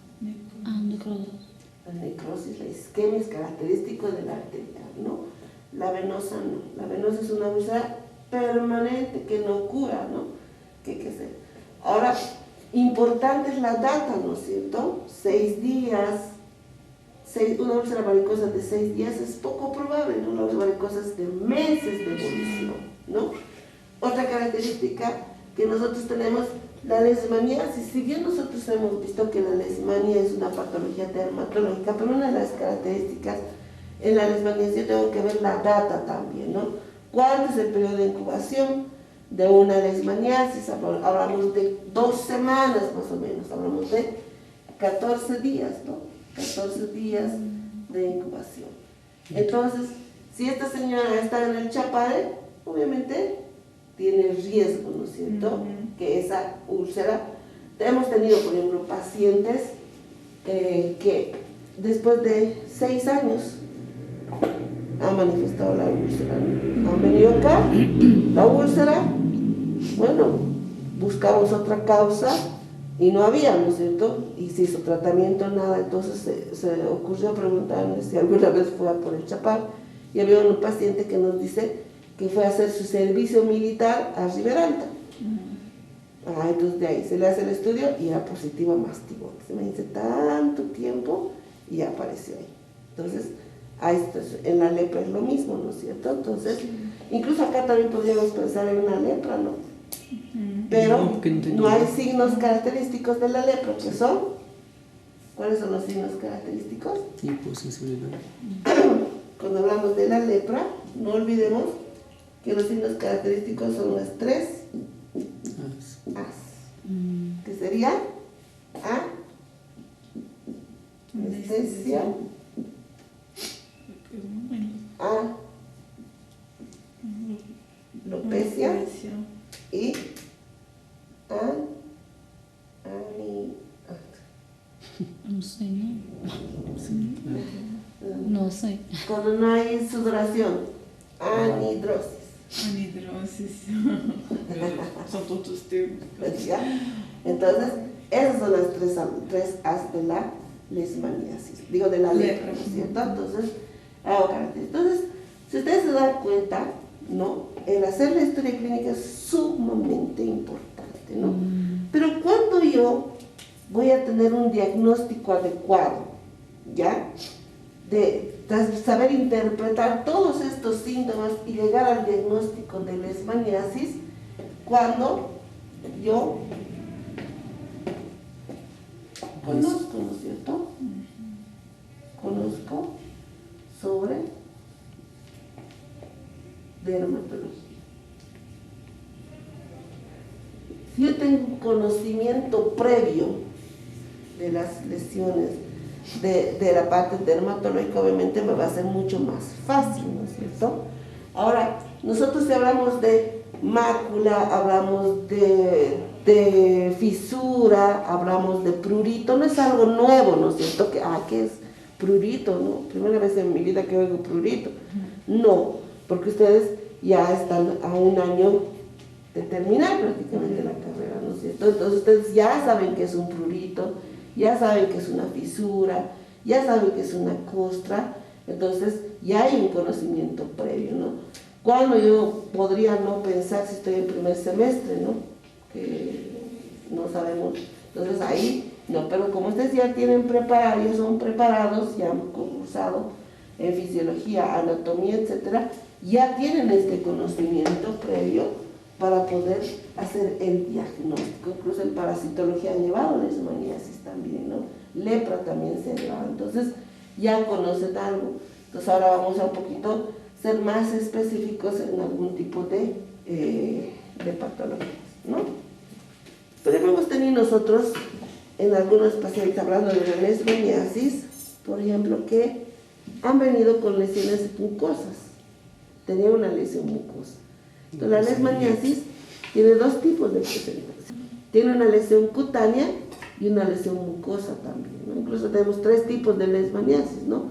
Ah, necrosis. La necrosis, la isquemia es característico de la arterial, ¿no? La venosa no. La venosa es una úlcera permanente que no cura, ¿no? Que hay que hacer. Ahora, importante es la data, ¿no es cierto? 6 días. Una úlcera varicosa de 6 días es poco probable, ¿no? Una úlcera varicosa es de meses de evolución, ¿no? Otra característica que nosotros tenemos, la leishmaniasis. Si bien nosotros hemos visto que la leishmania es una patología dermatológica, pero una de las características en la leishmaniasis, yo tengo que ver la data también, ¿no? ¿Cuánto es el periodo de incubación de una leishmaniasis? Hablamos de 2 semanas más o menos, hablamos de 14 días, ¿no? 14 días de incubación. Entonces, si esta señora está en el Chapare, obviamente tiene riesgo, ¿no es cierto? Que esa úlcera. Hemos tenido, por ejemplo, pacientes que después de 6 años han manifestado la úlcera. Han venido acá, la úlcera, bueno, buscamos otra causa y no había, ¿no es cierto? Y se hizo tratamiento, nada. Entonces se ocurrió preguntarme si alguna vez fue a por el Chapar, y había un paciente que nos dice que fue a hacer su servicio militar a Riberalta. Entonces de ahí se le hace el estudio y era positiva a mastigón. Se me dice tanto tiempo y apareció ahí. Entonces, en la lepra es lo mismo, ¿no es cierto? Entonces, incluso acá también podríamos pensar en una lepra, ¿no? Pero no hay signos característicos de la lepra, que son, ¿cuáles son los signos característicos? Hiposensibilidad. Cuando hablamos de la lepra, no olvidemos que los signos característicos son las 3 As. ¿Qué sería? Anestesia. Alopecia. Y No sei, não. Não sei. Cuando no hay sudoración, anhidrosis. Anidrosis. Son todos termos. ¿Ya? Entonces, esas son las 3 As de la leishmaniasis, digo de la lepra, ¿no es cierto? Entonces, si ustedes se dan cuenta, ¿no? El hacer la historia clínica es sumamente importante, ¿no? Pero cuando yo voy a tener un diagnóstico adecuado, ¿ya? De saber interpretar todos estos síntomas y llegar al diagnóstico de leishmaniasis, cuando yo conozco, ¿no es cierto? Conozco sobre dermatología. Si yo tengo un conocimiento previo de las lesiones de la parte dermatológica, obviamente me va a ser mucho más fácil, ¿no es cierto? Ahora, nosotros si hablamos de mácula, hablamos de fisura, hablamos de prurito, no es algo nuevo, ¿no es cierto? ¿Qué es prurito? ¿No? Primera vez en mi vida que oigo prurito. No, porque ustedes ya están a un año de terminar prácticamente la carrera, ¿no es cierto? Entonces ustedes ya saben que es un prurito, ya saben que es una fisura, ya saben que es una costra, entonces ya hay un conocimiento previo, ¿no? Cuando yo podría no pensar si estoy en primer semestre, ¿no? Que no sabemos, entonces ahí no, pero como ustedes ya tienen preparado, ya son preparados, ya han concursado en fisiología, anatomía, etcétera, ya tienen este conocimiento previo para poder hacer el diagnóstico. Incluso en parasitología han llevado leishmaniasis también, ¿no? Lepra también se ha llevado. Entonces, ya conocen algo. Entonces ahora vamos a un poquito ser más específicos en algún tipo de patologías, ¿no? Por ejemplo, hemos tenido nosotros en algunos pacientes hablando de la leishmaniasis, por ejemplo, que han venido con lesiones mucosas, tenían una lesión mucosa. Entonces la leishmaniasis tiene dos tipos de presentación. Tiene una lesión cutánea y una lesión mucosa también, ¿no? Incluso tenemos 3 tipos de leishmaniasis, ¿no?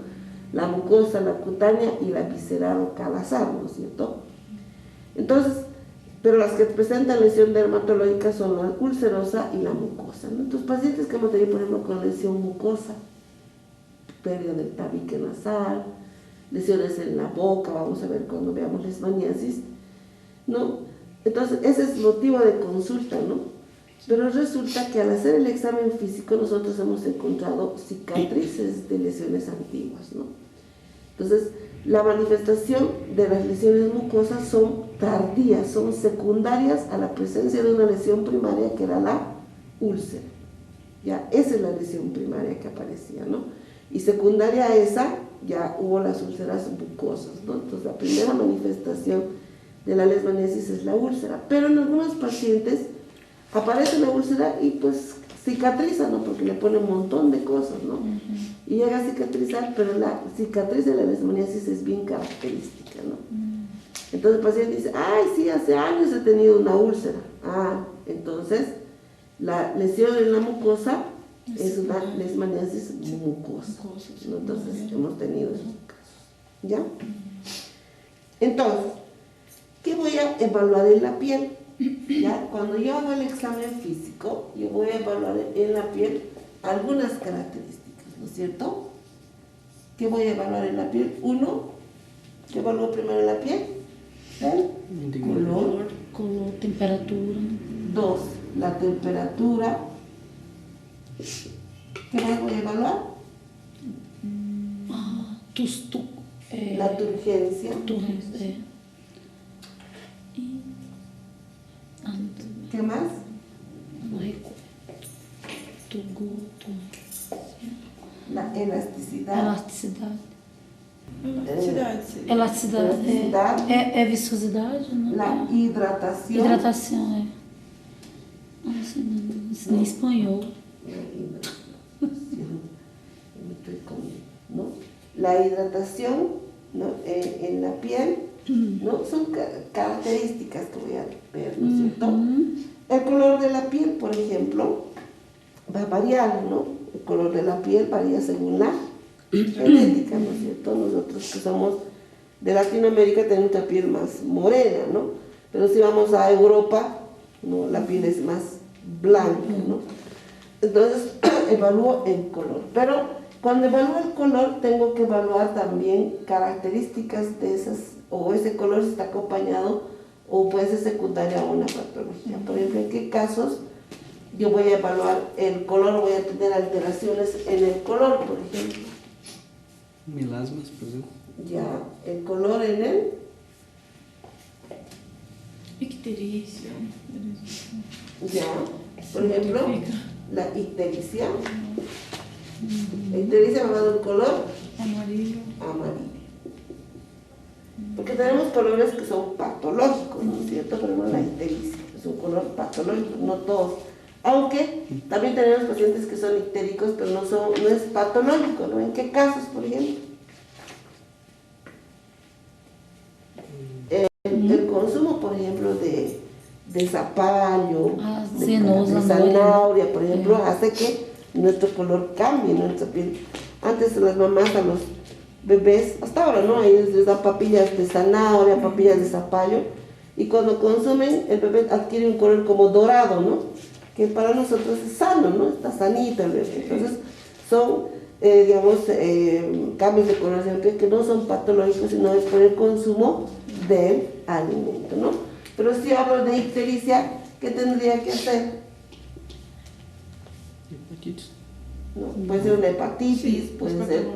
La mucosa, la cutánea y la visceral o calazar, ¿no es cierto? Entonces, pero las que presentan lesión dermatológica son la ulcerosa y la mucosa, ¿no? Entonces, pacientes que hemos tenido, por ejemplo, con lesión mucosa, pérdida del tabique nasal, lesiones en la boca, vamos a ver cuando veamos leishmaniasis, ¿no? Entonces, ese es motivo de consulta, ¿no? Pero resulta que al hacer el examen físico nosotros hemos encontrado cicatrices de lesiones antiguas, ¿no? Entonces, la manifestación de las lesiones mucosas son tardías, son secundarias a la presencia de una lesión primaria que era la úlcera. Ya, esa es la lesión primaria que aparecía, ¿no? Y secundaria a esa, ya hubo las úlceras mucosas, ¿no? Entonces, la primera manifestación de la leishmaniasis es la úlcera, pero en algunos pacientes aparece la úlcera y pues cicatriza, ¿no? Porque le pone un montón de cosas, ¿no? Y llega a cicatrizar, pero la cicatriz de la leishmaniasis es bien característica, ¿no? Entonces el paciente dice, ay, sí, hace años he tenido una úlcera. Ah, entonces la lesión en la mucosa es una leishmaniasis mucosa, ¿no? Entonces hemos tenido esos casos, ¿ya? Entonces, ¿qué voy a evaluar en la piel? ¿Ya? Cuando yo hago el examen físico, yo voy a evaluar en la piel algunas características, ¿no es cierto? ¿Qué voy a evaluar en la piel? Uno, ¿qué evalúo primero en la piel? El color. Color, temperatura. 2, la temperatura. ¿Qué más voy a evaluar? La turgencia. ¿Qué más? Não recuerdo. La elasticidad. Elasticidade. Elasticidade seria. Elasticidade é viscosidade, não? La hidratación. Hidratação, é. Não sei, não, em espanhol. ¿No? La hidratación, ¿no? En la piel, ¿no? Son características que voy a ver, ¿no es cierto? El color de la piel, por ejemplo, va a variar, ¿no? El color de la piel varía según la genética, ¿no es cierto? Nosotros que somos de Latinoamérica tenemos una piel más morena, ¿no? Pero si vamos a Europa, ¿no? La piel es más blanca, ¿no? Entonces, evalúo el color. Pero cuando evalúo el color, tengo que evaluar también características de esas, o ese color está acompañado o puede ser secundaria a una patología. Por ejemplo, ¿en qué casos yo voy a evaluar el color? Voy a tener alteraciones en el color, por ejemplo. Melasmas, por ejemplo. Ya, el color en el... Icterícia. Ya, por ejemplo, la ictericia. La ictericia me va a dar un color Amarillo. amarillo. Porque tenemos colores que son patológicos, ¿no es cierto? Por ejemplo, la ictericia es un color patológico, no todos. Aunque también tenemos pacientes que son ictéricos, pero no es patológico, ¿no? ¿En qué casos, por ejemplo? El consumo, por ejemplo, de zapallo, de zanahoria, por ejemplo, hace que nuestro color cambie, nuestra piel. Antes las mamás a los bebés, hasta ahora, ¿no? A ellos les dan papillas de zanahoria, papillas de zapallo, y cuando consumen, el bebé adquiere un color como dorado, ¿no? Que para nosotros es sano, ¿no? Está sanito el bebé. Entonces, son, digamos, cambios de coloración que no son patológicos, sino es por el consumo del alimento, ¿no? Pero si hablo de ictericia, ¿qué tendría que hacer? Hepatitis. ¿No? Puede ser una hepatitis, Sí, puede ser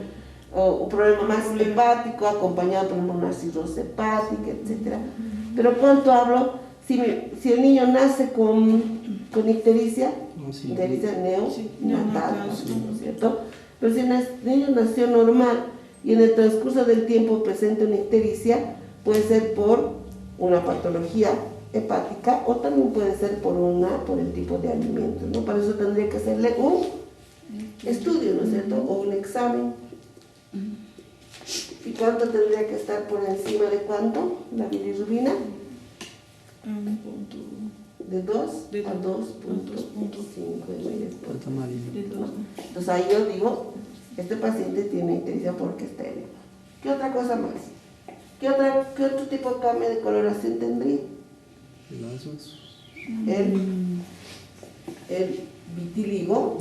un problema más hepático, acompañado por una cirrosis hepática, etc. Pero ¿cuánto hablo? Si el niño nace con ictericia, ictericia neonatal, ¿no es cierto? Pero si el niño nació normal y en el transcurso del tiempo presenta una ictericia, puede ser por una patología hepática o también puede ser por el tipo de alimento, ¿no? Para eso tendría que hacerle un estudio, ¿no es cierto? O un examen. ¿Y cuánto tendría que estar por encima de cuánto? La bilirrubina. Un punto De 2 De a 2.5 Planta amarilla. de 2. Entonces ahí yo digo, este paciente tiene ictericia porque estéril. ¿Qué otra cosa más? ¿Qué otro tipo de cambio de coloración tendría? Plasmas. El vitiligo.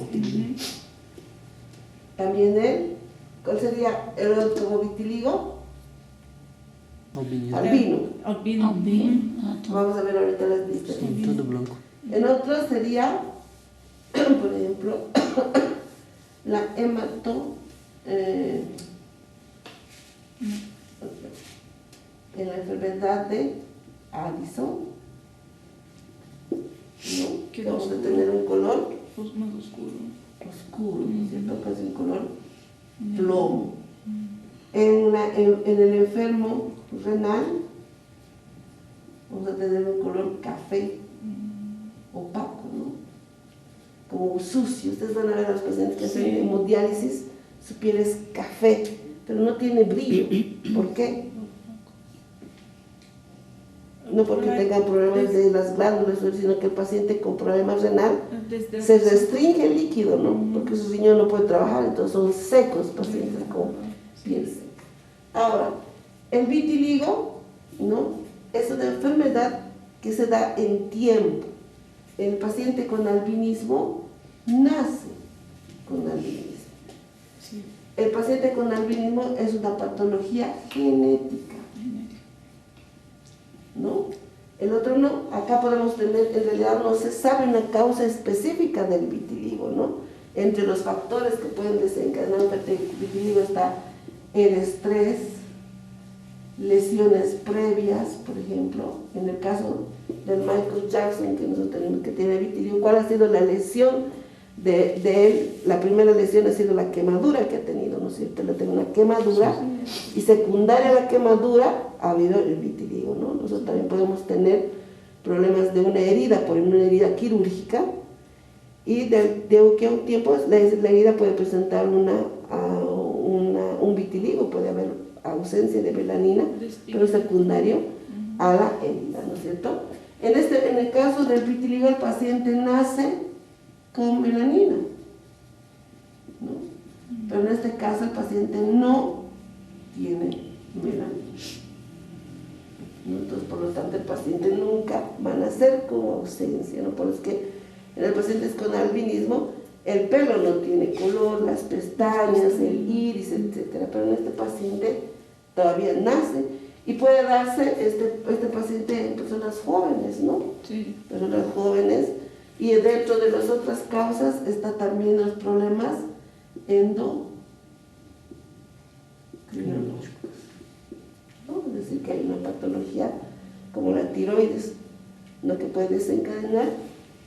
También ¿cuál sería el otro vitiligo? Albino. Albino. Albino. Albino. Ah, tá. Vamos a ver ahorita las listas. Sim, todo blanco. En otro sería, por ejemplo, la en la enfermedad de Addison, ¿no? Que Vamos a oscuro. tener un color Más oscuro. oscuro, ¿no es cierto? Casi un color plomo. En el enfermo renal vamos a tener un color café, opaco, ¿no? Como sucio. Ustedes van a ver a los pacientes que hacen hemodiálisis, su piel es café, pero no tiene brillo. ¿Por qué? No porque tengan problemas de las glándulas, sino que el paciente con problemas renal se restringe el líquido, ¿no? Porque su riñón no puede trabajar, entonces son secos pacientes con piel seca. Ahora, el vitiligo, ¿no? Es una enfermedad que se da en tiempo. El paciente con albinismo nace con albinismo. Sí. El paciente con albinismo es una patología genética, ¿no? El otro no. Acá podemos tener, en realidad no se sabe una causa específica del vitiligo, ¿no? Entre los factores que pueden desencadenar un vitiligo está el estrés, lesiones previas, por ejemplo, en el caso del Michael Jackson, que nosotros tenemos, que tiene vitiligo, ¿cuál ha sido la lesión de él? La primera lesión ha sido la quemadura que ha tenido, ¿no es cierto? Él tiene una quemadura y secundaria a la quemadura ha habido el vitiligo, ¿no? Nosotros también podemos tener problemas de una herida, por ejemplo, una herida quirúrgica, y de que a un tiempo la herida puede presentar un vitiligo, puede haber ausencia de melanina, pero secundario a la herida, ¿no es cierto? En el caso del vitiligo, el paciente nace con melanina, ¿no? Pero en este caso el paciente no tiene melanina, ¿no? Entonces, por lo tanto, el paciente nunca va a nacer con ausencia, ¿no? Por eso es que en el paciente con albinismo el pelo no tiene color, las pestañas, el iris, etcétera, pero en este paciente todavía nace y puede darse este paciente en personas jóvenes, ¿no? Sí. Personas jóvenes, y dentro de las otras causas está también los problemas endocrinológicos, ¿no? Es decir, que hay una patología como la tiroides, lo que puede desencadenar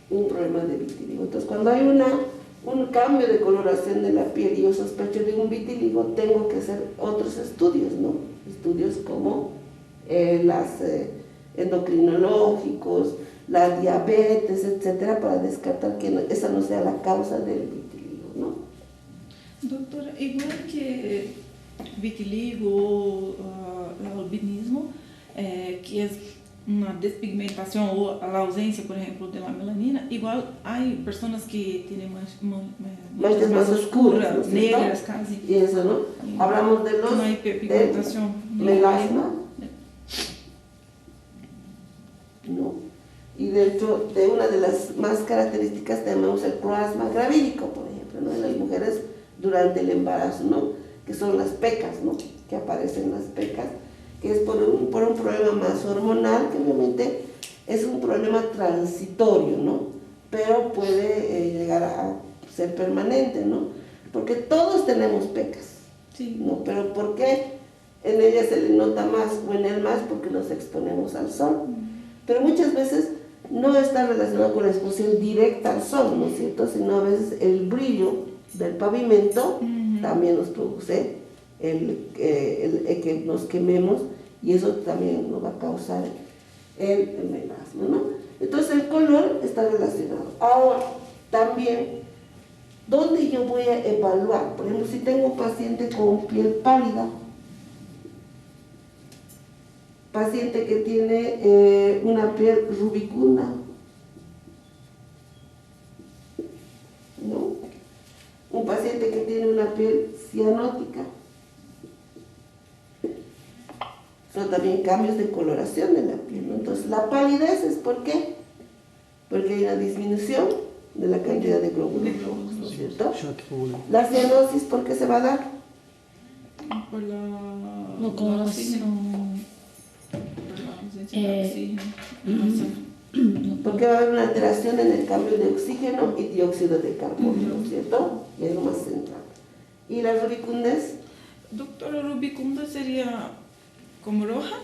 un problema de vitiligo. Entonces, cuando hay un cambio de coloración de la piel y yo sospecho de un vitiligo, tengo que hacer otros estudios, ¿no? Estudios como las endocrinológicos, la diabetes, etcétera, para descartar que esa no sea la causa del vitiligo, ¿no? Doutora, igual que vitiligo, albinismo, que é uma despigmentação ou a ausência, por exemplo, da melanina, igual há pessoas que têm manchas mais oscuras, ¿no? negras casi. Y eso, ¿no? Hablamos de los No hay hiperpigmentación. melasma, ¿no? Y dentro de una de las más características tenemos el croasma gravídico, por ejemplo, ¿no? En las mujeres durante el embarazo, ¿no? Que son las pecas, ¿no? Que aparecen las pecas, que es por un problema más hormonal, que obviamente es un problema transitorio, ¿no? Pero puede llegar a ser permanente, ¿no? Porque todos tenemos pecas, Sí. ¿no? Pero ¿por qué en ella se le nota más o en él más? Porque nos exponemos al sol. Pero muchas veces no está relacionado con la exposición directa al sol, ¿no es cierto? Sino a veces el brillo del pavimento también nos produce el que nos quememos, y eso también nos va a causar el melasma, ¿no? Entonces el color está relacionado. Ahora, también, ¿dónde yo voy a evaluar? Por ejemplo, si tengo un paciente con piel pálida, paciente que tiene una piel rubicunda, ¿no? Un paciente que tiene una piel cianótica. Son también cambios de coloración de la piel, ¿no? Entonces, la palidez es ¿por qué? Porque hay una disminución de la cantidad de glóbulos rojos, ¿no es cierto? La cianosis, ¿por qué se va a dar? Por la coloración. por la ausencia de oxígeno. Porque va a haber una alteración en el cambio de oxígeno y dióxido de carbono, ¿no es cierto? Y es lo más central. ¿Y la rubicundez? Doctora, rubicunda sería como roja,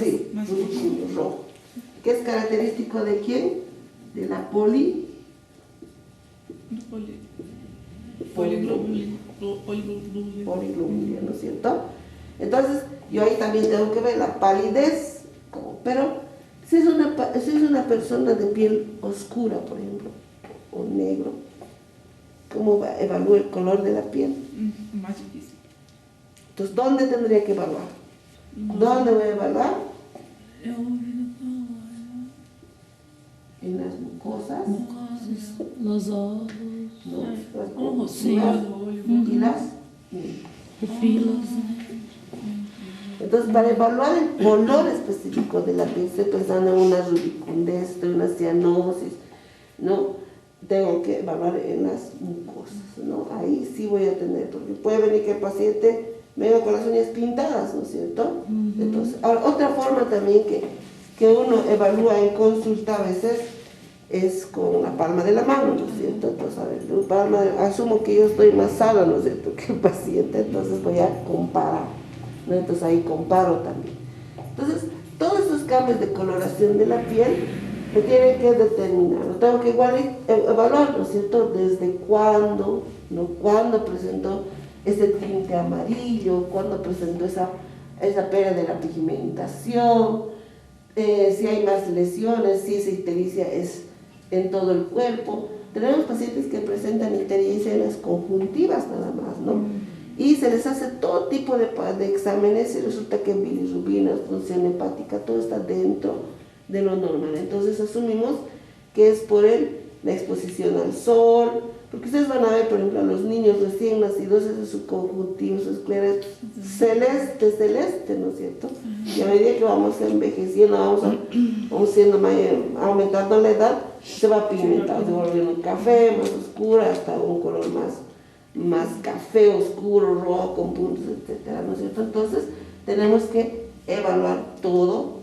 Sí, más rubicundo rojo. ¿Qué es característico de quién? De la poliglobulia, ¿no es cierto? Entonces, yo ahí también tengo que ver la palidez, pero si es una persona de piel oscura, por ejemplo, o negro, ¿cómo evalúo el color de la piel? más difícil. Entonces, ¿dónde tendría que evaluar? ¿Dónde voy a evaluar? En las mucosas, Los ojos, ¿no? Las Ojos, sí. y las pupilas. Entonces, para evaluar el color específico de la piel, estoy pensando en una rubicundez, de una cianosis, ¿no? Tengo que evaluar en las mucosas, ¿no? Ahí sí voy a tener, porque puede venir que el paciente venga con las uñas pintadas, ¿no es cierto? Entonces, ahora, otra forma también que uno evalúa en consulta a veces es con la palma de la mano, ¿no es cierto? Entonces, a ver, asumo que yo estoy más sana, ¿no es cierto?, que el paciente, entonces voy a comparar, ¿no? Entonces ahí comparo también. Entonces, todos esos cambios de coloración de la piel me tienen que determinar, ¿no? Tengo que igual evaluar, ¿no es cierto?, desde cuándo, ¿no? Cuándo presentó ese tinte amarillo, cuándo presentó esa pérdida de la pigmentación, si hay más lesiones, si esa ictericia es en todo el cuerpo. Tenemos pacientes que presentan ictericia en las conjuntivas nada más, ¿no? Y se les hace todo tipo de exámenes y resulta que bilirrubina, función hepática, todo está dentro de lo normal. Entonces asumimos que es por la exposición al sol, porque ustedes van a ver, por ejemplo, a los niños recién nacidos, ese es su conjuntivo, su esclera es celeste, ¿no es cierto? Y a medida que vamos envejeciendo, vamos siendo aumentando la edad, se va pigmentando, se vuelve un café más oscuro, hasta un color más café oscuro, rojo, con puntos, etcétera, ¿no es cierto? Entonces, tenemos que evaluar todo